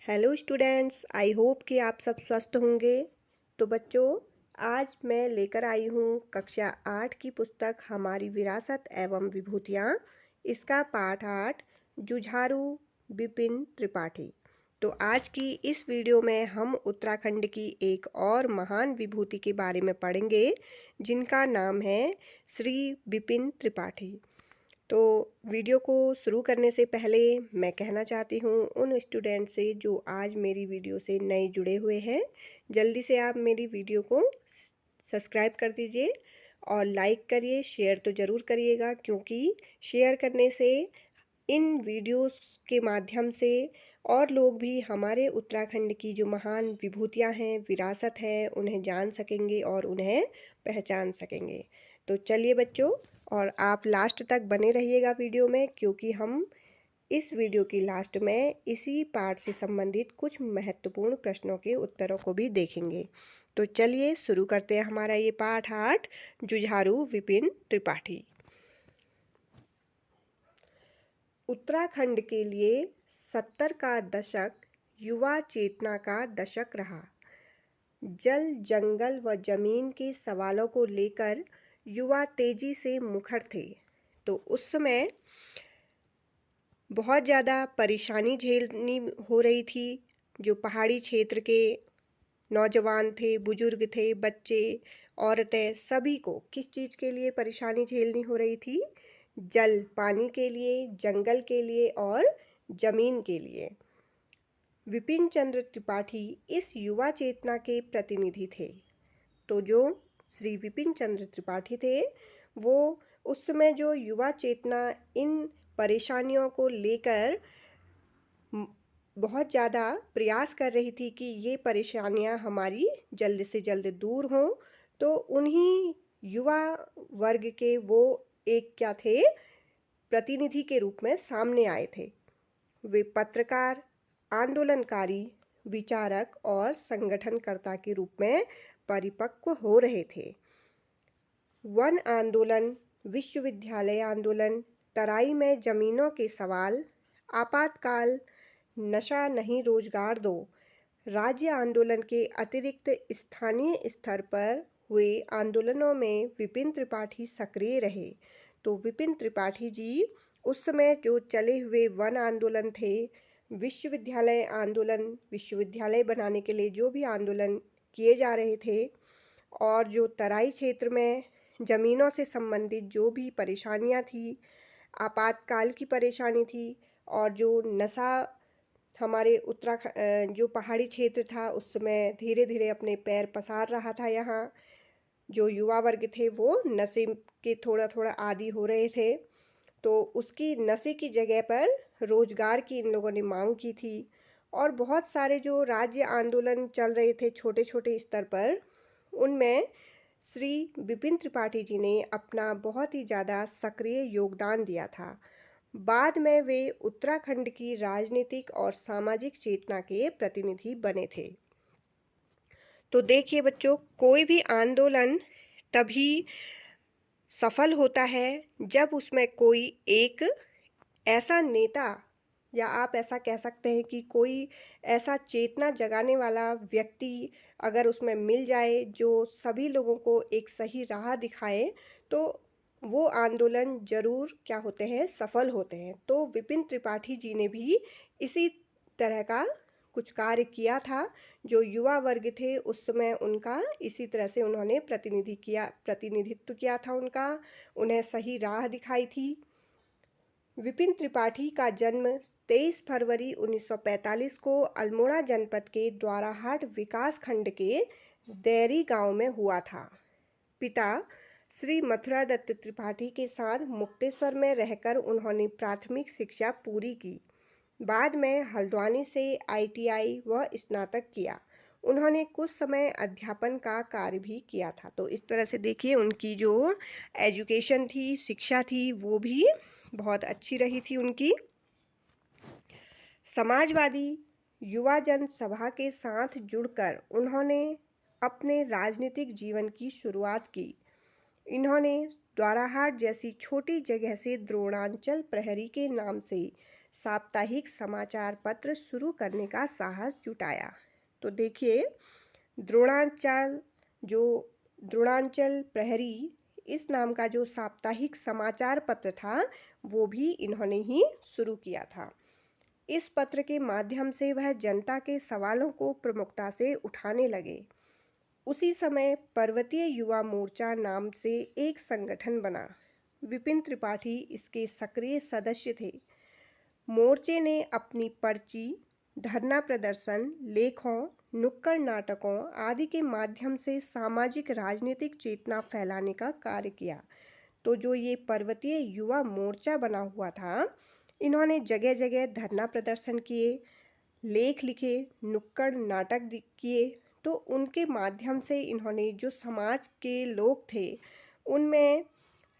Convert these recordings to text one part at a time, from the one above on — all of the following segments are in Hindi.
हेलो स्टूडेंट्स, आई होप कि आप सब स्वस्थ होंगे। तो बच्चों, आज मैं लेकर आई हूँ कक्षा 8 की पुस्तक हमारी विरासत एवं विभूतियाँ। इसका पाठ 8 जुझारू विपिन त्रिपाठी। तो आज की इस वीडियो में हम उत्तराखंड की एक और महान विभूति के बारे में पढ़ेंगे, जिनका नाम है श्री विपिन त्रिपाठी। तो वीडियो को शुरू करने से पहले मैं कहना चाहती हूँ उन स्टूडेंट से जो आज मेरी वीडियो से नए जुड़े हुए हैं, जल्दी से आप मेरी वीडियो को सब्सक्राइब कर दीजिए और लाइक करिए। शेयर तो ज़रूर करिएगा, क्योंकि शेयर करने से इन वीडियोस के माध्यम से और लोग भी हमारे उत्तराखंड की जो महान विभूतियाँ हैं, विरासत है, उन्हें जान सकेंगे और उन्हें पहचान सकेंगे। तो चलिए बच्चों, और आप लास्ट तक बने रहिएगा वीडियो में, क्योंकि हम इस वीडियो की लास्ट में इसी पाठ से संबंधित कुछ महत्वपूर्ण प्रश्नों के उत्तरों को भी देखेंगे। तो चलिए शुरू करते हैं हमारा ये पाठ 8 जुझारू विपिन त्रिपाठी। उत्तराखंड के लिए 70 का दशक युवा चेतना का दशक रहा। जल, जंगल व जमीन के सवालों को लेकर युवा तेजी से मुखर थे। तो उस समय बहुत ज़्यादा परेशानी झेलनी हो रही थी। जो पहाड़ी क्षेत्र के नौजवान थे, बुजुर्ग थे, बच्चे, औरतें, सभी को किस चीज़ के लिए परेशानी झेलनी हो रही थी? जल, पानी के लिए, जंगल के लिए और जमीन के लिए। विपिन चंद्र त्रिपाठी इस युवा चेतना के प्रतिनिधि थे। तो जो श्री विपिन चंद्र त्रिपाठी थे, वो उस समय जो युवा चेतना इन परेशानियों को लेकर बहुत ज़्यादा प्रयास कर रही थी कि ये परेशानियां हमारी जल्द से जल्द दूर हों, तो उन्हीं युवा वर्ग के वो एक क्या थे, प्रतिनिधि के रूप में सामने आए थे। वे पत्रकार, आंदोलनकारी, विचारक और संगठनकर्ता के रूप में परिपक्व हो रहे थे। वन आंदोलन, विश्वविद्यालय आंदोलन, तराई में जमीनों के सवाल, आपातकाल, नशा नहीं रोजगार दो, राज्य आंदोलन के अतिरिक्त स्थानीय स्तर पर हुए आंदोलनों में विपिन त्रिपाठी सक्रिय रहे। तो विपिन त्रिपाठी जी उस समय जो चले हुए वन आंदोलन थे, विश्वविद्यालय आंदोलन, विश्वविद्यालय बनाने के लिए जो भी आंदोलन किए जा रहे थे, और जो तराई क्षेत्र में ज़मीनों से संबंधित जो भी परेशानियां थी, आपातकाल की परेशानी थी, और जो नशा हमारे उत्तराखंड जो पहाड़ी क्षेत्र था उस समय धीरे धीरे अपने पैर पसार रहा था। यहाँ जो युवा वर्ग थे वो नशे के थोड़ा थोड़ा आदी हो रहे थे। तो उसकी नशे की जगह पर रोजगार की इन लोगों ने मांग की थी। और बहुत सारे जो राज्य आंदोलन चल रहे थे छोटे छोटे स्तर पर, उनमें श्री विपिन त्रिपाठी जी ने अपना बहुत ही ज़्यादा सक्रिय योगदान दिया था। बाद में वे उत्तराखंड की राजनीतिक और सामाजिक चेतना के प्रतिनिधि बने थे। तो देखिए बच्चों, कोई भी आंदोलन तभी सफल होता है जब उसमें कोई एक ऐसा नेता, या आप ऐसा कह सकते हैं कि कोई ऐसा चेतना जगाने वाला व्यक्ति अगर उसमें मिल जाए जो सभी लोगों को एक सही राह दिखाए, तो वो आंदोलन जरूर क्या होते हैं, सफल होते हैं। तो विपिन त्रिपाठी जी ने भी इसी तरह का कुछ कार्य किया था। जो युवा वर्ग थे उस समय, उनका इसी तरह से उन्होंने प्रतिनिधित्व किया था उनका, उन्हें सही राह दिखाई थी। विपिन त्रिपाठी का जन्म 23 फरवरी 1945 को अल्मोड़ा जनपद के द्वाराहाट विकास खंड के देरी गांव में हुआ था। पिता श्री मथुरा दत्त त्रिपाठी के साथ मुक्तेश्वर में रहकर उन्होंने प्राथमिक शिक्षा पूरी की। बाद में हल्द्वानी से ITI व स्नातक किया। उन्होंने कुछ समय अध्यापन का कार्य भी किया था। तो इस तरह से देखिए, उनकी जो एजुकेशन थी, शिक्षा थी, वो भी बहुत अच्छी रही थी उनकी। समाजवादी युवा जन सभा के साथ जुड़कर उन्होंने अपने राजनीतिक जीवन की शुरुआत की। इन्होंने द्वाराहाट जैसी छोटी जगह से द्रोणांचल प्रहरी के नाम से साप्ताहिक समाचार पत्र शुरू करने का साहस जुटाया। तो देखिए, द्रोणांचल जो द्रोणांचल प्रहरी इस नाम का जो साप्ताहिक समाचार पत्र था, वो भी इन्होंने ही शुरू किया था। इस पत्र के माध्यम से वह जनता के सवालों को प्रमुखता से उठाने लगे। उसी समय पर्वतीय युवा मोर्चा नाम से एक संगठन बना। विपिन त्रिपाठी इसके सक्रिय सदस्य थे। मोर्चे ने अपनी पर्ची, धरना प्रदर्शन, लेखों, नुक्कड़ नाटकों आदि के माध्यम से सामाजिक राजनीतिक चेतना फैलाने का कार्य किया। तो जो ये पर्वतीय युवा मोर्चा बना हुआ था, इन्होंने जगह जगह धरना प्रदर्शन किए, लेख लिखे, नुक्कड़ नाटक किए। तो उनके माध्यम से इन्होंने जो समाज के लोग थे, उनमें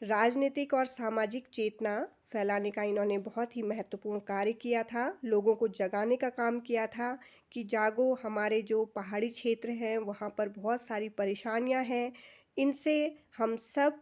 राजनीतिक और सामाजिक चेतना फैलाने का इन्होंने बहुत ही महत्वपूर्ण कार्य किया था। लोगों को जगाने का काम किया था कि जागो, हमारे जो पहाड़ी क्षेत्र हैं वहाँ पर बहुत सारी परेशानियाँ हैं, इनसे हम सब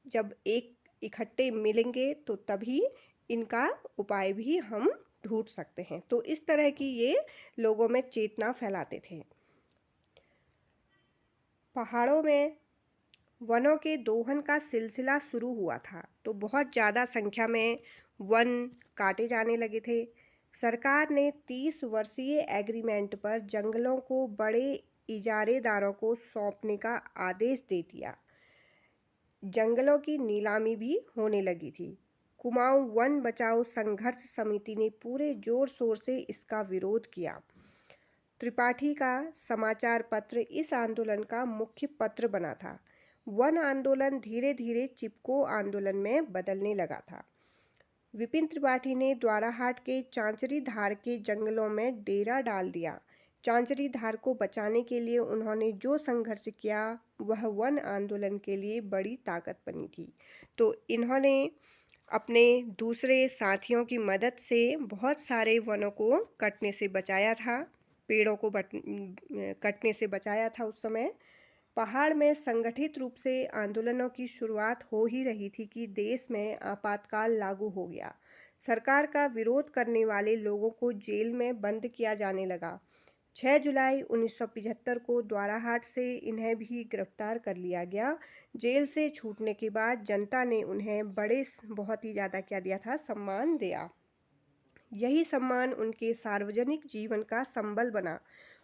जब एक इकट्ठे मिलेंगे तो तभी इनका उपाय भी हम ढूंढ सकते हैं। तो इस तरह की ये लोगों में चेतना फैलाते थे। पहाड़ों में वनों के दोहन का सिलसिला शुरू हुआ था, तो बहुत ज़्यादा संख्या में वन काटे जाने लगे थे। सरकार ने 30 वर्षीय एग्रीमेंट पर जंगलों को बड़े इजारेदारों को सौंपने का आदेश दे दिया। जंगलों की नीलामी भी होने लगी थी। कुमाऊं वन बचाओ संघर्ष समिति ने पूरे जोर शोर से इसका विरोध किया। त्रिपाठी का समाचार पत्र इस आंदोलन का मुख्य पत्र बना था। वन आंदोलन धीरे धीरे चिपको आंदोलन में बदलने लगा था। विपिन त्रिपाठी ने द्वाराहाट के चांचरी धार के जंगलों में डेरा डाल दिया। चांचरी धार को बचाने के लिए उन्होंने जो संघर्ष किया, वह वन आंदोलन के लिए बड़ी ताकत बनी थी। तो इन्होंने अपने दूसरे साथियों की मदद से बहुत सारे वनों को कटने से बचाया था, पेड़ों को कटने से बचाया था। उस समय पहाड़ में संगठित रूप से आंदोलनों की शुरुआत हो ही रही थी कि देश में आपातकाल लागू हो गया। सरकार का विरोध करने वाले लोगों को जेल में बंद किया जाने लगा। 6 जुलाई 1975 को द्वाराहाट से इन्हें भी गिरफ्तार कर लिया गया। जेल से छूटने के बाद जनता ने उन्हें बहुत ही ज़्यादा क्या दिया था, सम्मान दिया। यही सम्मान उनके सार्वजनिक जीवन का संबल बना।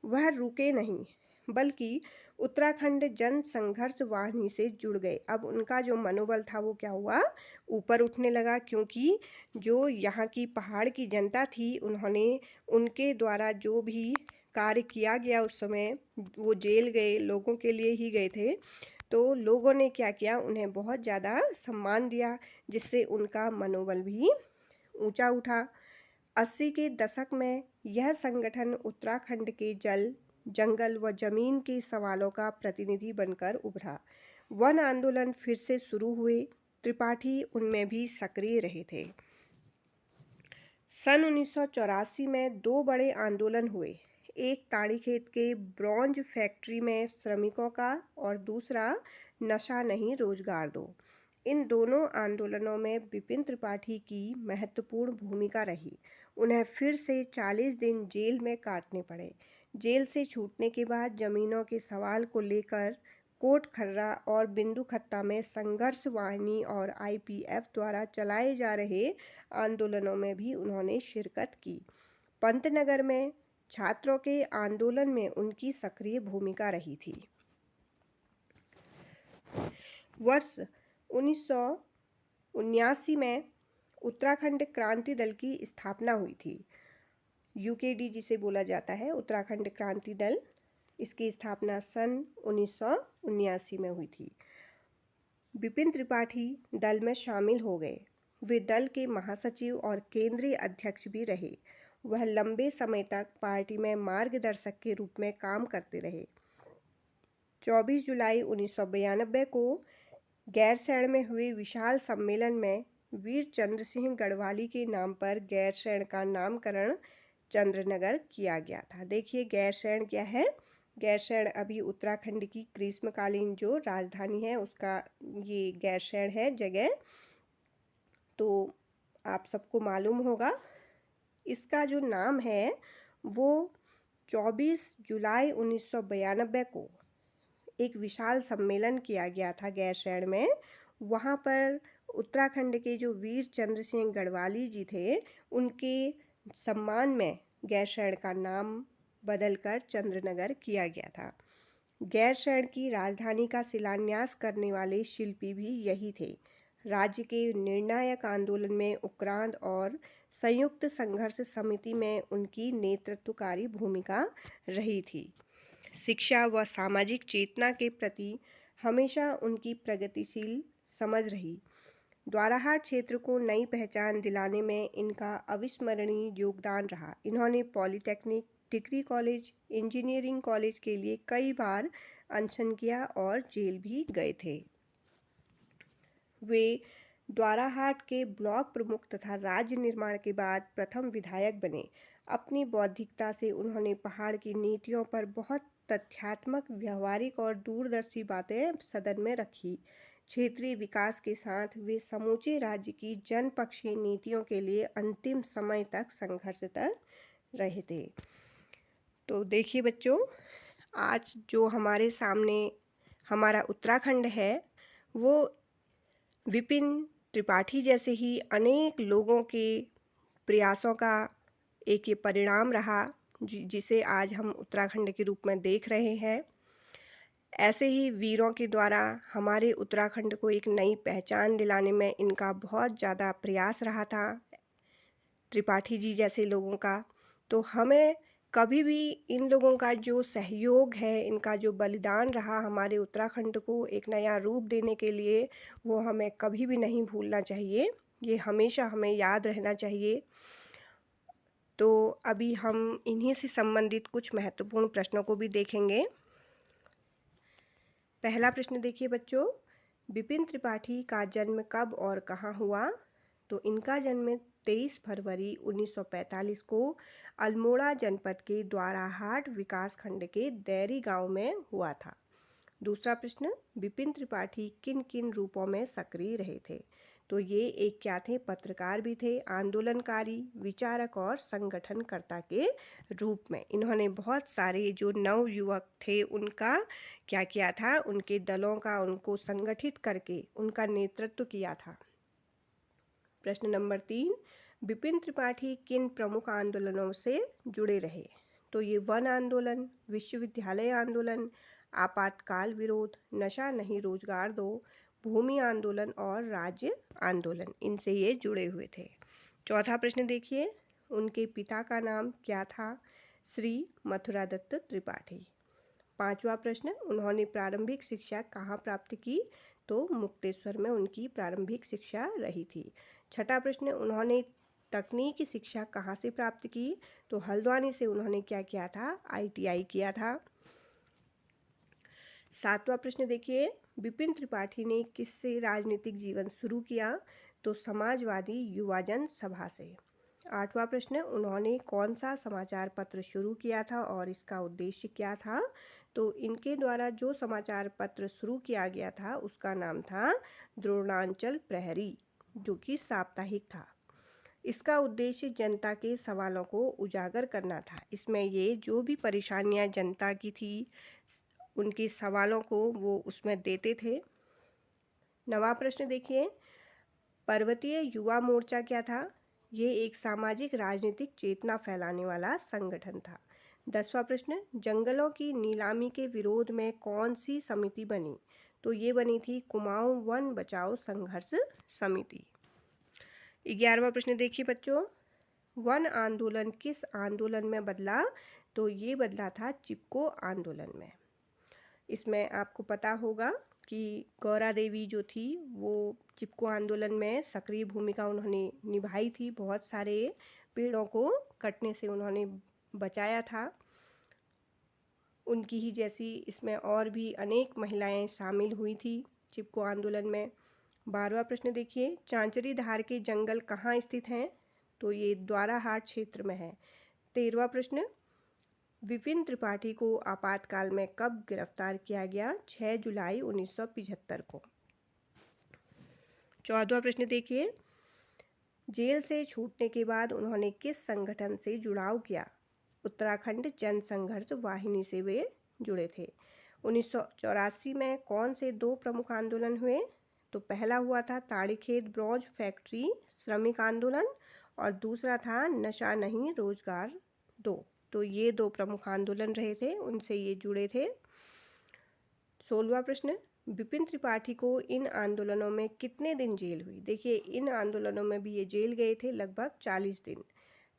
वह रुके नहीं, बल्कि उत्तराखंड जन संघर्ष वाहिनी से जुड़ गए। अब उनका जो मनोबल था वो क्या हुआ, ऊपर उठने लगा, क्योंकि जो यहाँ की पहाड़ की जनता थी, उन्होंने उनके द्वारा जो भी कार्य किया गया उस समय, वो जेल गए लोगों के लिए ही गए थे, तो लोगों ने क्या किया, उन्हें बहुत ज़्यादा सम्मान दिया, जिससे उनका मनोबल भी ऊंचा उठा। 80 के दशक में यह संगठन उत्तराखंड के जल, जंगल व जमीन के सवालों का प्रतिनिधि बनकर उभरा। वन आंदोलन फिर से शुरू हुए। त्रिपाठी उनमें भी सक्रिय रहे थे। सन 1984 में 2 बड़े आंदोलन हुए। एक ताड़ीखेत के ब्रॉन्ज फैक्ट्री में श्रमिकों का और दूसरा नशा नहीं रोजगार दो। इन दोनों आंदोलनों में विपिन त्रिपाठी की महत्वपूर्ण भूमिका रही। उन्हें फिर से 40 दिन जेल में काटने पड़े। जेल से छूटने के बाद जमीनों के सवाल को लेकर कोट खर्रा और बिंदुखत्ता में संघर्ष वाहिनी और आईपीएफ द्वारा चलाए जा रहे आंदोलनों में भी उन्होंने शिरकत की। पंतनगर में छात्रों के आंदोलन में उनकी सक्रिय भूमिका रही थी। वर्ष 1979 में उत्तराखंड क्रांति दल की स्थापना हुई थी। यूकेडी जिसे बोला जाता है, उत्तराखंड क्रांति दल, इसकी स्थापना सन 1979 में हुई थी। विपिन त्रिपाठी दल में शामिल हो गए। वे दल के महासचिव और केंद्रीय अध्यक्ष भी रहे। वह लंबे समय तक पार्टी में मार्गदर्शक के रूप में काम करते रहे। 24 जुलाई 1992 को गैरसैंण में हुए विशाल सम्मेलन में वीर चंद्र सिंह गढ़वाली के नाम पर गैरसैंण का नामकरण चंद्रनगर किया गया था। देखिए, गैरसैंण क्या है? गैरसैंण अभी उत्तराखंड की ग्रीष्मकालीन जो राजधानी है उसका ये गैरसैंण है जगह। तो आप सबको मालूम होगा इसका जो नाम है वो 24 जुलाई 1992 को एक विशाल सम्मेलन किया गया था गैरसैंण में। वहाँ पर उत्तराखंड के जो वीर चंद्र सिंह गढ़वाली जी थे, उनके सम्मान में गैरसैंण का नाम बदलकर चंद्रनगर किया गया था। गैरसैंण की राजधानी का शिलान्यास करने वाले शिल्पी भी यही थे। राज्य के निर्णायक आंदोलन में उक्रांद और संयुक्त संघर्ष समिति में उनकी नेतृत्वकारी भूमिका रही थी। शिक्षा व सामाजिक चेतना के प्रति हमेशा उनकी प्रगतिशील समझ रही। द्वाराहाट क्षेत्र को नई पहचान दिलाने में इनका अविस्मरणीय योगदान रहा। इन्होंने polytechnic, degree college, engineering college के लिए कई बार अनशन किया और जेल भी गए थे। वे द्वाराहाट के ब्लॉक प्रमुख तथा राज्य निर्माण के बाद प्रथम विधायक बने। अपनी बौद्धिकता से उन्होंने पहाड़ की नीतियों पर बहुत तथ्यात्मक, व्यवहारिक और दूरदर्शी बातें सदन में रखी। क्षेत्रीय विकास के साथ वे समूचे राज्य की जनपक्षीय नीतियों के लिए अंतिम समय तक संघर्षरत रहे थे। तो देखिए बच्चों, आज जो हमारे सामने हमारा उत्तराखंड है, वो विपिन त्रिपाठी जैसे ही अनेक लोगों के प्रयासों का एक ये परिणाम रहा, जिसे आज हम उत्तराखंड के रूप में देख रहे हैं। ऐसे ही वीरों के द्वारा हमारे उत्तराखंड को एक नई पहचान दिलाने में इनका बहुत ज़्यादा प्रयास रहा था, त्रिपाठी जी जैसे लोगों का। तो हमें कभी भी इन लोगों का जो सहयोग है, इनका जो बलिदान रहा हमारे उत्तराखंड को एक नया रूप देने के लिए, वो हमें कभी भी नहीं भूलना चाहिए। ये हमेशा हमें याद रहना चाहिए। तो अभी हम इन्हीं से संबंधित कुछ महत्वपूर्ण प्रश्नों को भी देखेंगे। पहला प्रश्न देखिए बच्चों, विपिन त्रिपाठी का जन्म कब और कहाँ हुआ? तो इनका जन्म 23 फरवरी 1945 को अल्मोड़ा जनपद के द्वाराहाट विकास खंड के दैरी गांव में हुआ था। दूसरा प्रश्न, विपिन त्रिपाठी किन किन रूपों में सक्रिय रहे थे? तो ये एक क्या थे? पत्रकार भी थे, आंदोलनकारी, विचारक और संगठनकर्ता के रूप में। इन्होंने बहुत सारे जो नव युवक थे उनका क्या किया था? उनके दलों का, उनको संगठित करके उनका नेतृत्व किया था। प्रश्न नंबर 3, विपिन त्रिपाठी किन प्रमुख आंदोलनों से जुड़े रहे? तो ये वन आंदोलन, विश्वविद्यालय आंदोलन, आपातकाल विरोध, नशा नहीं रोजगार दो, भूमि आंदोलन और राज्य आंदोलन, इनसे ये जुड़े हुए थे। चौथा प्रश्न देखिए, उनके पिता का नाम क्या था? श्री मथुरादत्त त्रिपाठी। पांचवा प्रश्न, उन्होंने प्रारंभिक शिक्षा कहाँ प्राप्त की? तो मुक्तेश्वर में उनकी प्रारंभिक शिक्षा रही थी। छठा प्रश्न, उन्होंने तकनीकी शिक्षा कहाँ से प्राप्त की? तो हल्द्वानी से उन्होंने क्या किया था? ITI किया था। सातवां प्रश्न देखिए, विपिन त्रिपाठी ने किससे राजनीतिक जीवन शुरू किया? तो समाजवादी युवाजन सभा से। आठवां प्रश्न, उन्होंने कौन सा समाचार पत्र शुरू किया था और इसका उद्देश्य क्या था? तो इनके द्वारा जो समाचार पत्र शुरू किया गया था उसका नाम था द्रोणांचल प्रहरी, जो कि साप्ताहिक था। इसका उद्देश्य जनता के सवालों को उजागर करना था। इसमें ये जो भी परेशानियां जनता की थी, उनके सवालों को वो उसमें देते थे। नवा प्रश्न देखिए, पर्वतीय युवा मोर्चा क्या था? ये एक सामाजिक राजनीतिक चेतना फैलाने वाला संगठन था। 10वां प्रश्न, जंगलों की नीलामी के विरोध में कौन सी समिति बनी? तो ये बनी थी कुमाऊं वन बचाओ संघर्ष समिति। 11वां प्रश्न देखिए बच्चों, वन आंदोलन किस आंदोलन में बदला? तो ये बदला था चिपको आंदोलन में। इसमें आपको पता होगा कि गौरा देवी जो थी वो चिपको आंदोलन में सक्रिय भूमिका उन्होंने निभाई थी। बहुत सारे पेड़ों को कटने से उन्होंने बचाया था। उनकी ही जैसी इसमें और भी अनेक महिलाएं शामिल हुई थी चिपको आंदोलन में। 12वां प्रश्न देखिए, चांचरी धार के जंगल कहाँ स्थित हैं? तो ये द्वाराहाट क्षेत्र में है। 13वां प्रश्न, विपिन त्रिपाठी को आपातकाल में कब गिरफ्तार किया गया? 6 जुलाई 1975 को। 14वां प्रश्न देखिए, जेल से छूटने के बाद उन्होंने किस संगठन से जुड़ाव किया? उत्तराखंड जन संघर्ष वाहिनी से वे जुड़े थे। 1984 में कौन से दो प्रमुख आंदोलन हुए? तो पहला हुआ था ताड़ीखेत ब्रॉन्ज फैक्ट्री श्रमिक आंदोलन और दूसरा था नशा नहीं रोजगार दो। तो ये दो प्रमुख आंदोलन रहे थे, उनसे ये जुड़े थे। 16वां प्रश्न, विपिन त्रिपाठी को इन आंदोलनों में कितने दिन जेल हुई? देखिए इन आंदोलनों में भी ये जेल गए थे लगभग 40 दिन।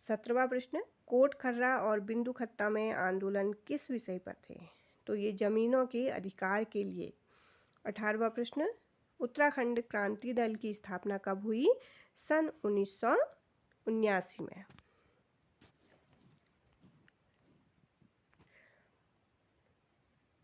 17वां प्रश्न, कोट खर्रा और बिंदु खत्ता में आंदोलन किस विषय पर थे? तो ये जमीनों के अधिकार के लिए। 18वां प्रश्न, उत्तराखंड क्रांति दल की स्थापना कब हुई? सन 1979 में।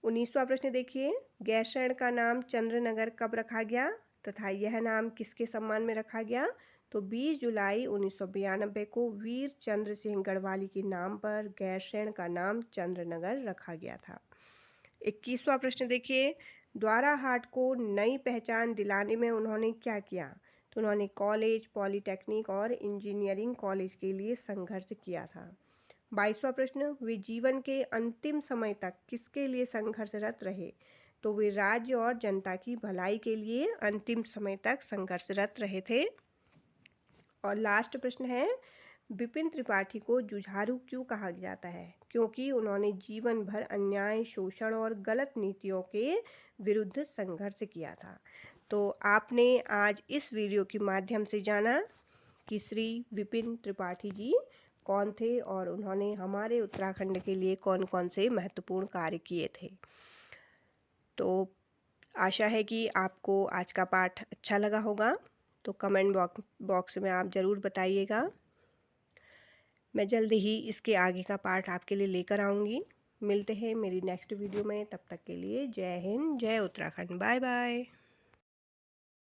19वां प्रश्न देखिए, गैरसैंण का नाम चंद्रनगर कब रखा गया तथा यह नाम किसके सम्मान में रखा गया? तो 20 जुलाई 1992 को वीर चंद्र सिंह गढ़वाली के नाम पर गैरसैंण का नाम चंद्रनगर रखा गया था। 21वां प्रश्न देखिए, द्वारा हाट को नई पहचान दिलाने में उन्होंने क्या किया? तो उन्होंने कॉलेज, पॉलिटेक्निक और इंजीनियरिंग कॉलेज के लिए संघर्ष किया था। 22वां प्रश्न, वे जीवन के अंतिम समय तक किसके लिए संघर्षरत रहे? तो वे राज्य और जनता की भलाई के लिए अंतिम समय तक संघर्षरत रहे थे। और लास्ट प्रश्न है, विपिन त्रिपाठी को जुझारू क्यों कहा जाता है? क्योंकि उन्होंने जीवन भर अन्याय, शोषण और गलत नीतियों के विरुद्ध संघर्ष किया था। तो आपने आज इस वीडियो के माध्यम से जाना कि श्री विपिन त्रिपाठी जी कौन थे और उन्होंने हमारे उत्तराखंड के लिए कौन कौन से महत्वपूर्ण कार्य किए थे। तो आशा है कि आपको आज का पाठ अच्छा लगा होगा। तो कमेंट बॉक्स में आप ज़रूर बताइएगा। मैं जल्द ही इसके आगे का पार्ट आपके लिए लेकर आऊँगी। मिलते हैं मेरी नेक्स्ट वीडियो में, तब तक के लिए जय हिंद, जय उत्तराखंड, बाय बाय।